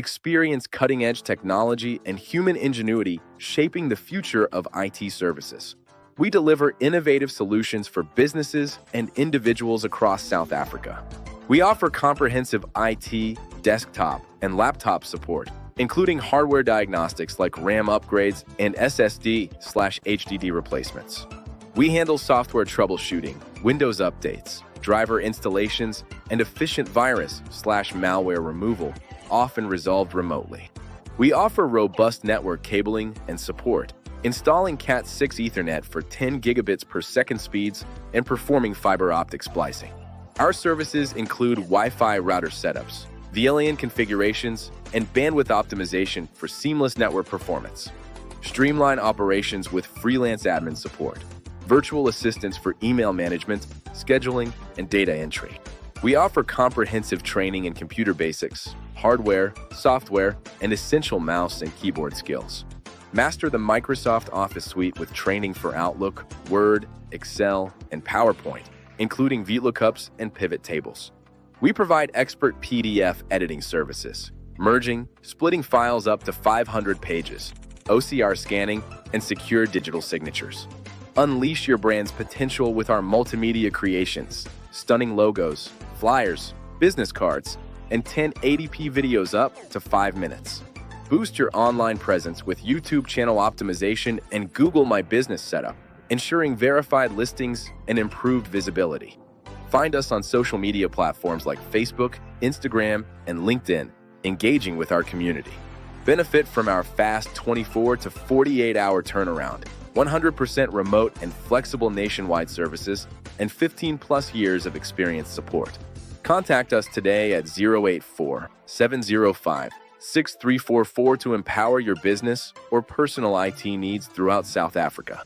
Experience cutting-edge technology and human ingenuity shaping the future of IT services. We deliver innovative solutions for businesses and individuals across South Africa. We offer comprehensive IT, desktop, and laptop support, including hardware diagnostics like RAM upgrades and SSD/HDD replacements. We handle software troubleshooting, Windows updates, driver installations, and efficient virus/malware removal, often resolved remotely. We offer robust network cabling and support, installing Cat6 Ethernet for 10 gigabits per second speeds and performing fiber optic splicing. Our services include Wi-Fi router setups, VLAN configurations, and bandwidth optimization for seamless network performance. Streamline operations with freelance admin support, virtual assistants for email management, scheduling, and data entry. We offer comprehensive training in computer basics, hardware, software, and essential mouse and keyboard skills. Master the Microsoft Office suite with training for Outlook, Word, Excel, and PowerPoint, including VLOOKUPs and pivot tables. We provide expert PDF editing services, merging, splitting files up to 500 pages, OCR scanning, and secure digital signatures. Unleash your brand's potential with our multimedia creations, stunning logos, flyers, business cards, and 1080p videos up to 5 minutes. Boost your online presence with YouTube channel optimization and Google My Business setup, ensuring verified listings and improved visibility. Find us on social media platforms like Facebook, Instagram, and LinkedIn, engaging with our community. Benefit from our fast 24 to 48-hour turnaround, 100% remote and flexible nationwide services, and 15-plus years of experienced support. Contact us today at 084-705-6344 to empower your business or personal IT needs throughout South Africa.